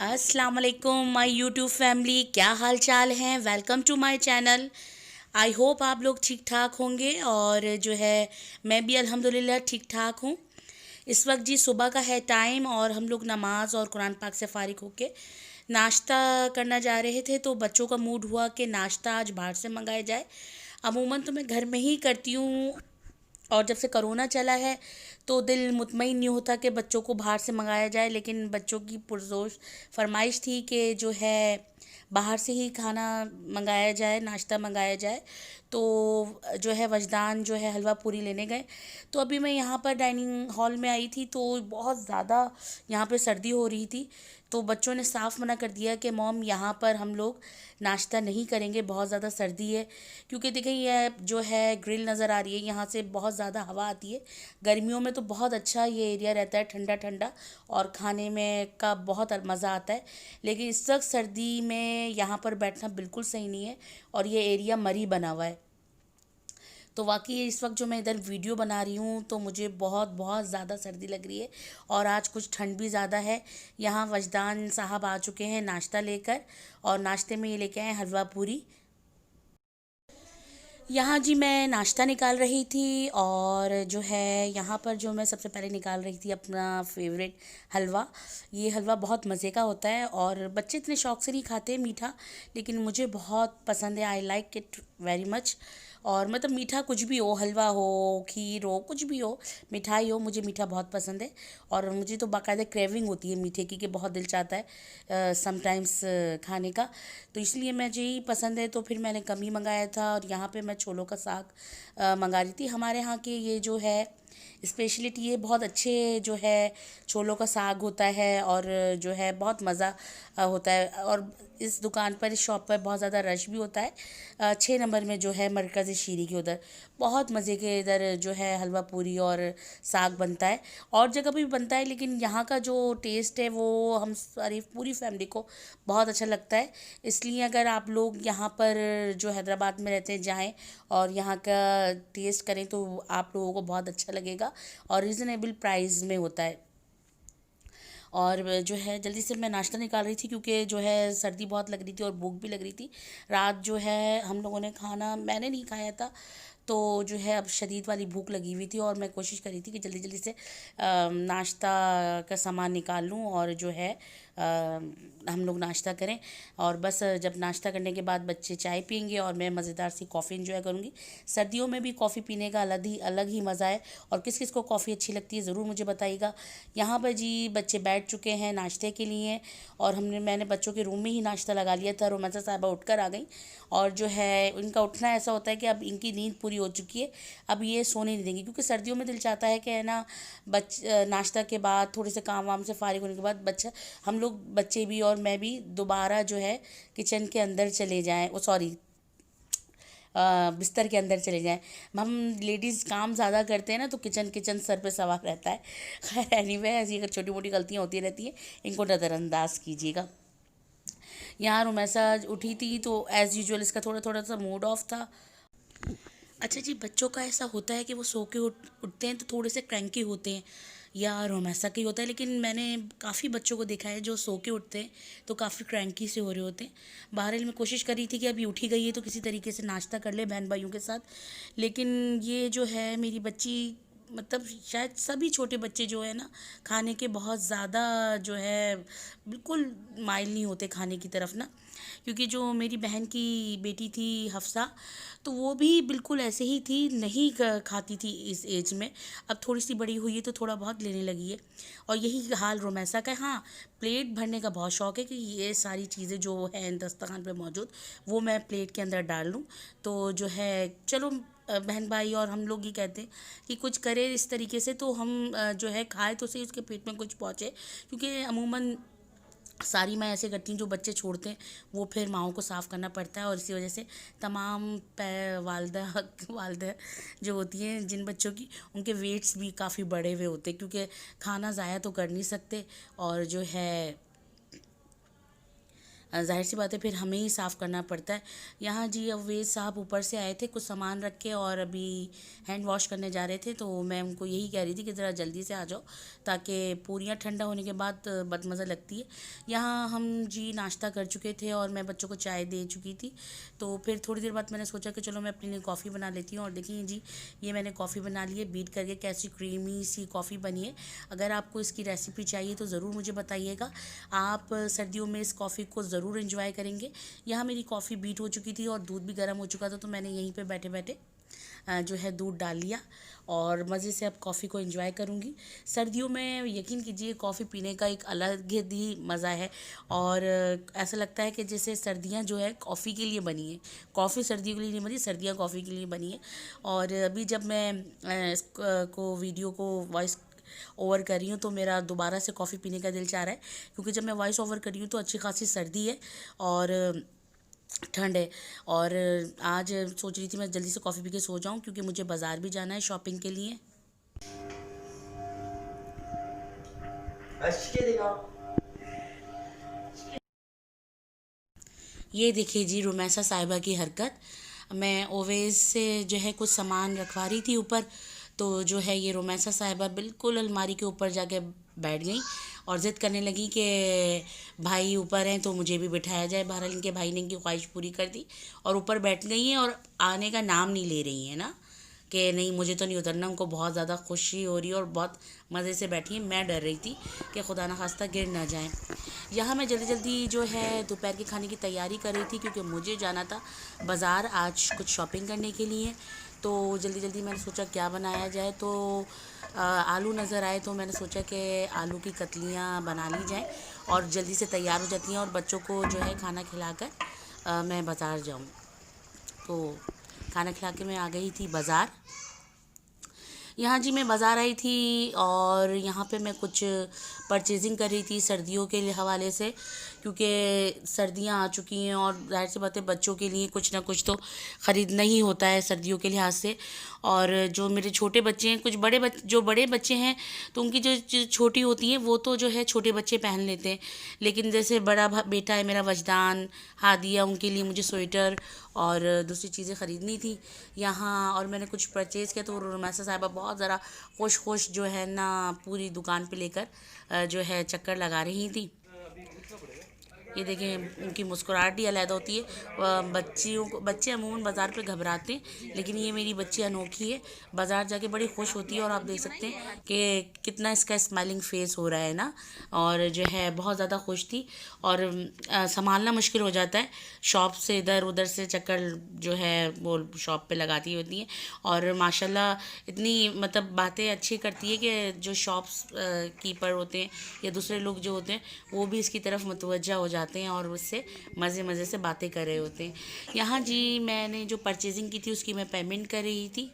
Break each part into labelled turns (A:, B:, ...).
A: अस्सलाम वालेकुम my YouTube family, क्या हाल चाल हैं। Welcome to my channel. I hope आप लोग ठीक ठाक होंगे और जो है मैं भी अल्हम्दुलिल्लाह ठीक ठाक हूँ। इस वक्त जी सुबह का है टाइम और हम लोग नमाज और कुरान पाक से फ़ारिग होके नाश्ता करना जा रहे थे, तो बच्चों का मूड हुआ कि नाश्ता आज बाहर से मंगाया जाए। अमूमन तो मैं घर में ही करती हूँ और जब से करोना चला है तो दिल मुतमईन नहीं होता कि बच्चों को बाहर से मंगाया जाए, लेकिन बच्चों की पुरजोश फरमाइश थी कि जो है बाहर से ही खाना मंगाया जाए, नाश्ता मंगाया जाए। तो जो है वजदान जो है हलवा पूरी लेने गए। तो अभी मैं यहाँ पर डाइनिंग हॉल में आई थी तो बहुत ज़्यादा यहाँ पे सर्दी हो रही थी। तो बच्चों ने साफ़ मना कर दिया कि मॉम यहाँ पर हम लोग नाश्ता नहीं करेंगे, बहुत ज़्यादा सर्दी है। क्योंकि देखिए ये जो है ग्रिल नज़र आ रही है, यहाँ से बहुत ज़्यादा हवा आती है। गर्मियों में तो बहुत अच्छा ये एरिया रहता है, ठंडा ठंडा, और खाने में का बहुत मज़ा आता है। लेकिन इस वक्त सर्दी में यहाँ पर बैठना बिल्कुल सही नहीं है और ये एरिया मरी बना हुआ है। तो वाकई इस वक्त जो मैं इधर वीडियो बना रही हूँ तो मुझे बहुत बहुत ज़्यादा सर्दी लग रही है और आज कुछ ठंड भी ज़्यादा है। यहाँ वजदान साहब आ चुके हैं नाश्ता लेकर, और नाश्ते में ये लेके आए हैं हलवा पूरी। यहाँ जी मैं नाश्ता निकाल रही थी और जो है यहाँ पर जो मैं सबसे पहले निकाल रही थी अपना फेवरेट हलवा। ये हलवा बहुत मज़े का होता है और बच्चे इतने शौक से नहीं खाते मीठा, लेकिन मुझे बहुत पसंद है। I like it very much. और मतलब मीठा कुछ भी हो, हलवा हो, खीर हो, कुछ भी हो, मिठाई हो, मुझे मीठा बहुत पसंद है। और मुझे तो बाकायदा क्रेविंग होती है मीठे की, कि बहुत दिल चाहता है समटाइम्स खाने का। तो इसलिए मुझे ही पसंद है, तो फिर मैंने कम ही मंगाया था। और यहाँ पे मैं छोलों का साग मंगा रही थी। हमारे यहाँ के ये जो है स्पेशलिटी, ये बहुत अच्छे जो है छोलों का साग होता है और जो है बहुत मज़ा होता है। और इस दुकान पर, इस शॉप पर बहुत ज़्यादा रश भी होता है। 6 नंबर में जो है मरकज़ी शीरी के उधर बहुत मज़े के इधर जो है हलवा पूरी और साग बनता है। और जगह भी बनता है, लेकिन यहाँ का जो टेस्ट है वो हम सारी पूरी फैमिली को बहुत अच्छा लगता है। इसलिए अगर आप लोग यहाँ पर जो हैदराबाद में रहते हैं जाएँ और यहाँ का टेस्ट करें तो आप लोगों को बहुत अच्छा लगेगा और रिज़नेबल प्राइस में होता है। और जो है जल्दी से मैं नाश्ता निकाल रही थी क्योंकि जो है सर्दी बहुत लग रही थी और भूख भी लग रही थी। रात जो है हम लोगों ने खाना, मैंने नहीं खाया था, तो जो है अब शदीद वाली भूख लगी हुई थी और मैं कोशिश कर रही थी कि जल्दी जल्दी से नाश्ता का सामान निकाल लूँ और जो है हम लोग नाश्ता करें। और बस जब नाश्ता करने के बाद बच्चे चाय पियेंगे और मैं मज़ेदार सी कॉफ़ी इंजॉय करूँगी। सर्दियों में भी कॉफ़ी पीने का अलग ही मज़ा है। और किस किस को कॉफ़ी अच्छी लगती है ज़रूर मुझे बताइएगा। यहाँ पर जी बच्चे बैठ चुके हैं नाश्ते के लिए और मैंने बच्चों के रूम में ही नाश्ता लगा लिया था। रोमांसा साहिबा उठकर आ गई और जो है इनका उठना ऐसा होता है कि अब इनकी नींद पूरी हो चुकी है, अब ये सोने नहीं देंगे। क्योंकि सर्दियों में दिल चाहता है कि है ना, नाश्ता के बाद थोड़े से काम वाम से फारिग होने के बाद बच्चा, हम लोग बच्चे भी और मैं भी दोबारा जो है किचन के अंदर चले जाएं, ओ सॉरी, बिस्तर के अंदर चले जाएं। हम लेडीज़ काम ज़्यादा करते हैं ना, तो किचन किचन सर पे सवार रहता है। खैर एनीवे, ऐसी अगर छोटी मोटी गलतियाँ होती रहती हैं, इनको नज़रअंदाज कीजिएगा। यहाँ रुमैसा उठी थी तो एज़ यूजुअल इसका थोड़ा थोड़ा सा मूड ऑफ था। अच्छा जी, बच्चों का ऐसा होता है कि वो सो के उठते हैं तो थोड़े से क्रैंकी होते हैं, या रोमैसा का ही होता है, लेकिन मैंने काफ़ी बच्चों को देखा है जो सो के उठते हैं तो काफ़ी क्रैंकी से हो रहे होते हैं। बहरहाल मैं कोशिश कर रही थी कि अभी उठी गई है तो किसी तरीके से नाश्ता कर ले बहन भाइयों के साथ। लेकिन ये जो है मेरी बच्ची, मतलब शायद सभी छोटे बच्चे जो है ना, खाने के बहुत ज़्यादा जो है बिल्कुल माइल नहीं होते खाने की तरफ ना। क्योंकि जो मेरी बहन की बेटी थी हफ्सा, तो वो भी बिल्कुल ऐसे ही थी, नहीं खाती थी इस एज में। अब थोड़ी सी बड़ी हुई है तो थोड़ा बहुत लेने लगी है। और यही हाल रोमैसा का है। हाँ, प्लेट भरने का बहुत शौक़ है कि ये सारी चीज़ें जो हैं दस्तरखान पे मौजूद, वो मैं प्लेट के अंदर डाल लूँ। तो जो है चलो, बहन भाई और हम लोग ही कहते हैं कि कुछ करे इस तरीके से तो हम जो है खाए तो सही, उसके पेट में कुछ पहुँचे। क्योंकि अमूमन सारी मैं ऐसे करती हूँ, जो बच्चे छोड़ते हैं वो फिर माँओं को साफ़ करना पड़ता है और इसी वजह से तमाम वालदा वालदा जो होती हैं जिन बच्चों की, उनके वेट्स भी काफ़ी बढ़े हुए होते हैं। क्योंकि खाना ज़ाया तो कर नहीं सकते और जो है ज़ाहिर सी बात है फिर हमें ही साफ़ करना पड़ता है। यहाँ जी अवैध साहब ऊपर से आए थे कुछ सामान रख के और अभी हैंड वॉश करने जा रहे थे, तो मैं उनको यही कह रही थी कि ज़रा जल्दी से आ जाओ ताकि पूरियाँ ठंडा होने के बाद बदमज़ा लगती है। यहाँ हम जी नाश्ता कर चुके थे और मैं बच्चों को चाय दे चुकी थी, तो फिर थोड़ी देर बाद मैंने सोचा कि चलो मैं अपने लिए कॉफ़ी बना लेती हूँ। और देखिए जी ये मैंने कॉफ़ी बना ली है, बीट करके कैसी क्रीमी सी कॉफ़ी बनी है। अगर आपको इसकी रेसिपी चाहिए तो ज़रूर मुझे बताइएगा, आप सर्दियों में इस कॉफ़ी को ज़रूर इंजॉय करेंगे। यहाँ मेरी कॉफ़ी बीट हो चुकी थी और दूध भी गर्म हो चुका था, तो मैंने यहीं पे बैठे बैठे जो है दूध डाल लिया और मज़े से अब कॉफ़ी को एंजॉय करूँगी। सर्दियों में यकीन कीजिए कॉफ़ी पीने का एक अलग ही मज़ा है और ऐसा लगता है कि जैसे सर्दियाँ जो है कॉफ़ी के लिए बनी है। कॉफ़ी सर्दियों के लिए नहीं बनी, सर्दियाँ कॉफ़ी के लिए बनी है। और अभी जब मैं इसको वीडियो को वॉइस ओवर कर रही हूँ तो मेरा दोबारा से कॉफ़ी पीने का दिल चाह रहा है, क्योंकि जब मैं वॉइस ओवर कर रही हूँ तो अच्छी खासी सर्दी है और ठंड है। और आज सोच रही थी मैं जल्दी से कॉफ़ी पी के सो जाऊं, क्योंकि मुझे बाज़ार भी जाना है शॉपिंग के लिए। ये देखिए जी रुमैसा साहिबा की हरकत। मैं ओवेज से जो है कुछ सामान रखवा रही थी ऊपर, तो जो है ये रुमैसा साहिबा बिल्कुल अलमारी के ऊपर जाके बैठ गई और ज़िद करने लगी कि भाई ऊपर हैं तो मुझे भी बिठाया जाए। बहरहाल इनके भाई ने इनकी ख्वाहिश पूरी कर दी और ऊपर बैठ गई हैं और आने का नाम नहीं ले रही हैं ना, कि नहीं मुझे तो नहीं उतरना। उनको बहुत ज़्यादा खुशी हो रही है और बहुत मज़े से बैठी हैं। मैं डर रही थी कि खुदा न खास्ता गिर ना जाएं। यहाँ मैं जल्दी जल्दी जो है दोपहर के खाने की तैयारी कर रही थी, क्योंकि मुझे जाना था बाज़ार आज कुछ शॉपिंग करने के लिए। तो जल्दी जल्दी मैंने सोचा क्या बनाया जाए, तो आलू नज़र आए तो मैंने सोचा कि आलू की कतलियाँ बना ली जाएँ और जल्दी से तैयार हो जाती हैं और बच्चों को जो है खाना खिलाकर मैं बाज़ार जाऊँ। तो खाना खिला के मैं आ गई थी बाज़ार। यहाँ जी मैं बाज़ार आई थी और यहाँ पे मैं कुछ परचेजिंग कर रही थी सर्दियों के हवाले से, क्योंकि सर्दियाँ आ चुकी हैं और ज़ाहिर सी बात है बच्चों के लिए कुछ ना कुछ तो ख़रीदना ही होता है सर्दियों के लिहाज से। और जो मेरे छोटे बच्चे हैं, कुछ जो बड़े बच्चे हैं तो उनकी जो छोटी होती हैं वो तो जो है छोटे बच्चे पहन लेते हैं, लेकिन जैसे बड़ा बेटा है मेरा वजदान, हादिया, उनके लिए मुझे स्वेटर और दूसरी चीज़ें ख़रीदनी थी यहाँ। और मैंने कुछ परचेज़ किया तो रुमैसा साहिबा बहुत ज़रा खुश जो है ना पूरी दुकान पे लेकर जो है चक्कर लगा रही थी। ये देखें उनकी मुस्कुराहट ही अलग होती है। बच्चे अमूमन बाज़ार पे घबराते हैं, लेकिन ये मेरी बच्ची अनोखी है, बाज़ार जाके बड़ी खुश होती है। और आप देख सकते हैं कि कितना इसका स्माइलिंग फेस हो रहा है ना, और जो है बहुत ज़्यादा खुश थी। और संभालना मुश्किल हो जाता है, शॉप से इधर उधर से चक्कर जो है वो शॉप पे लगाती होती हैं। और माशाल्लाह इतनी मतलब बातें अच्छी करती है कि जो शॉप्स कीपर होते हैं या दूसरे लोग जो होते हैं वो भी इसकी तरफ मुतवज्जा हो जाते हैं और उससे मज़े मज़े से बातें कर रहे होते हैं। यहाँ जी मैंने जो परचेजिंग की थी उसकी मैं पेमेंट कर रही थी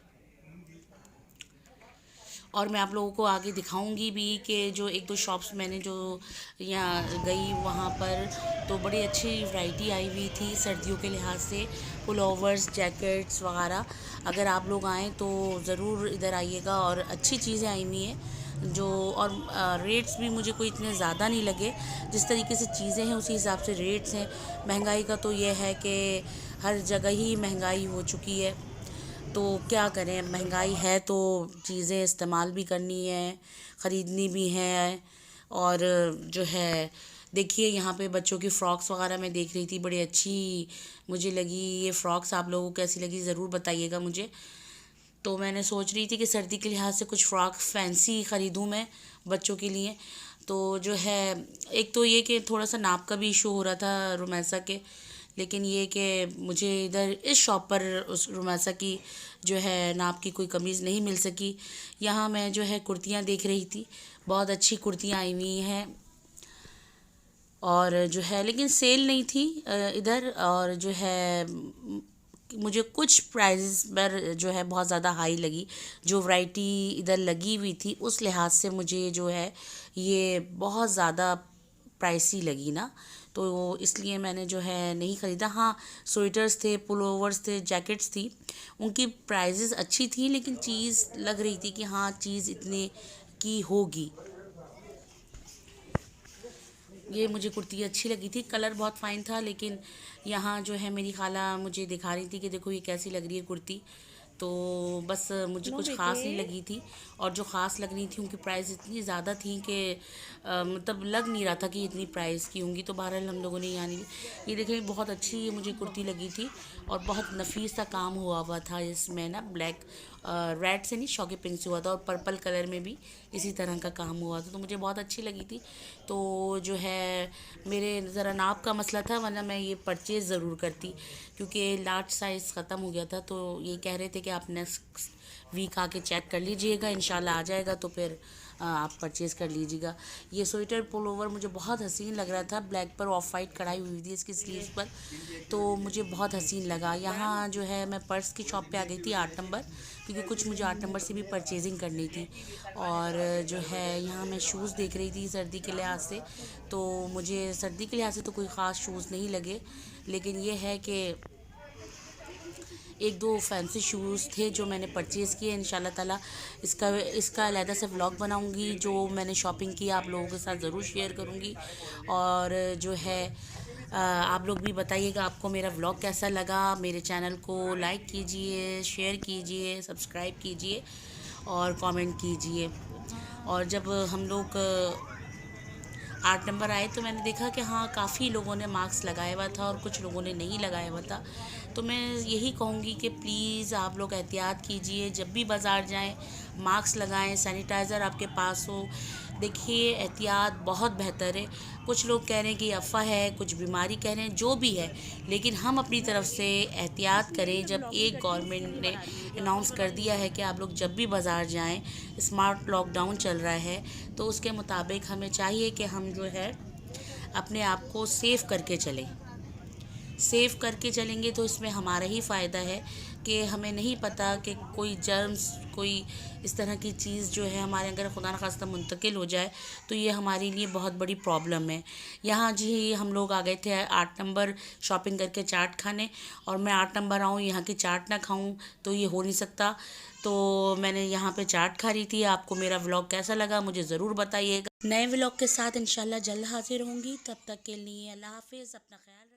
A: और मैं आप लोगों को आगे दिखाऊंगी भी कि जो एक दो शॉप्स मैंने जो यहाँ गई वहाँ पर तो बड़ी अच्छी वैरायटी आई हुई थी सर्दियों के लिहाज से, पुलोवर्स, जैकेट्स वगैरह। अगर आप लोग आएँ तो ज़रूर इधर आइएगा और अच्छी चीज़ें आई हुई हैं जो। और रेट्स भी मुझे कोई इतने ज़्यादा नहीं लगे, जिस तरीके से चीज़ें हैं उसी हिसाब से रेट्स हैं। महंगाई का तो ये है कि हर जगह ही महंगाई हो चुकी है, तो क्या करें, महंगाई है तो चीज़ें इस्तेमाल भी करनी है, ख़रीदनी भी है। और जो है देखिए यहाँ पे बच्चों की फ़्रॉक्स वगैरह मैं देख रही थी, बड़ी अच्छी मुझे लगी ये फ़्रॉक्स। आप लोगों को कैसी लगी ज़रूर बताइएगा मुझे। तो मैंने सोच रही थी कि सर्दी के लिहाज से कुछ फ़्रॉक फैंसी ख़रीदूँ मैं बच्चों के लिए। तो जो है एक तो ये कि थोड़ा सा नाप का भी इशू हो रहा था रुमैसा के, लेकिन ये कि मुझे इधर इस शॉप पर उस रुमैसा की जो है नाप की कोई कमीज़ नहीं मिल सकी। यहाँ मैं जो है कुर्तियाँ देख रही थी, बहुत अच्छी कुर्तियाँ आई हुई हैं और जो है लेकिन सेल नहीं थी इधर। और जो है मुझे कुछ प्राइस पर जो है बहुत ज़्यादा हाई लगी, जो वैरायटी इधर लगी हुई थी उस लिहाज से मुझे जो है ये बहुत ज़्यादा प्राइसी लगी ना, तो इसलिए मैंने जो है नहीं ख़रीदा। हाँ स्वेटर्स थे, पुलोवर्स थे, जैकेट्स थी, उनकी प्राइजेस अच्छी थी, लेकिन चीज़ लग रही थी कि हाँ चीज़ इतने की होगी। ये मुझे कुर्ती अच्छी लगी थी, कलर बहुत फ़ाइन था, लेकिन यहाँ जो है मेरी खाला मुझे दिखा रही थी कि देखो ये कैसी लग रही है कुर्ती। तो बस मुझे
B: नो
A: कुछ
B: बेटे।
A: ख़ास नहीं लगी थी, और जो ख़ास लग रही थी उनकी प्राइस इतनी ज़्यादा थी कि मतलब लग नहीं रहा था कि इतनी प्राइस की होंगी। तो बहरहाल हम लोगों ने यहाँ नहीं ली। ये देखें, बहुत अच्छी ये मुझे कुर्ती लगी थी, और बहुत नफीस सा काम हुआ हुआ था इसमें ना, ब्लैक रेड से नहीं, शॉकी पिंक से हुआ था, और पर्पल कलर में भी इसी तरह का काम हुआ था, तो मुझे बहुत अच्छी लगी थी। तो जो है मेरे ज़रा नाप का मसला था, वरना मैं ये परचेज़ ज़रूर करती, क्योंकि लार्ज साइज़ ख़त्म हो गया था। तो ये कह रहे थे कि आप नेक्स्ट वीक आके चेक कर लीजिएगा, इंशाल्लाह आ जाएगा तो फिर आप परचेज़ कर लीजिएगा। ये स्वेटर पुलोवर मुझे बहुत हसीन लग रहा था, ब्लैक पर ऑफ वाइट कढ़ाई हुई थी इसकी स्लीव्स पर, तो मुझे बहुत हसीन लगा। यहाँ जो है मैं पर्स की शॉप पे आ गई थी 8 नंबर, क्योंकि कुछ मुझे 8 नंबर से भी परचेजिंग करनी थी। और जो है यहाँ मैं शूज़ देख रही थी सर्दी के लिहाज से, तो मुझे सर्दी के लिहाज से तो कोई ख़ास शूज़ नहीं लगे, लेकिन ये है कि एक दो फैंसी शूज़ थे जो मैंने परचेज़ किए। इंशाल्लाह ताला इसका अलहदा से व्लॉग बनाऊंगी, जो मैंने शॉपिंग की आप लोगों के साथ ज़रूर शेयर करूंगी। और जो है आप लोग भी बताइएगा आपको मेरा व्लॉग कैसा लगा। मेरे चैनल को लाइक कीजिए, शेयर कीजिए, सब्सक्राइब कीजिए और कमेंट कीजिए। और जब हम लोग 8 नंबर आए तो मैंने देखा कि हाँ, काफ़ी लोगों ने मास्क लगाया हुआ था और कुछ लोगों ने नहीं लगाया हुआ था। तो मैं यही कहूँगी कि प्लीज़ आप लोग एहतियात कीजिए, जब भी बाज़ार जाएं मास्क लगाएं, सैनिटाइज़र आपके पास हो। देखिए, एहतियात बहुत बेहतर है। कुछ लोग कह रहे हैं कि अफ़वाह है, कुछ बीमारी कह रहे हैं, जो भी है, लेकिन हम अपनी तरफ से एहतियात करें। जब एक गवर्नमेंट ने अनाउंस कर दिया है कि आप लोग जब भी बाज़ार जाएं, स्मार्ट लॉकडाउन चल रहा है, तो उसके मुताबिक हमें चाहिए कि हम जो है अपने आप को सेफ़ करके चलें। सेव करके चलेंगे तो इसमें हमारा ही फ़ायदा है, कि हमें नहीं पता कि कोई जर्म्स, कोई इस तरह की चीज़ जो है हमारे अंदर खुदा न खास्ता मुंतकिल हो जाए, तो ये हमारे लिए बहुत बड़ी प्रॉब्लम है। यहाँ जी हम लोग आ गए थे 8 नंबर शॉपिंग करके चाट खाने, और मैं 8 नंबर आऊँ यहाँ की चाट ना खाऊँ तो ये हो नहीं सकता। तो मैंने यहाँ पे चाट खा रही थी। आपको मेरा व्लॉग कैसा लगा मुझे ज़रूर बताइएगा। नए व्लॉग के साथ इंशाल्लाह जल्द हाजिर होंगी। तब तक के लिए अल्लाह हाफिज़, अपना ख्याल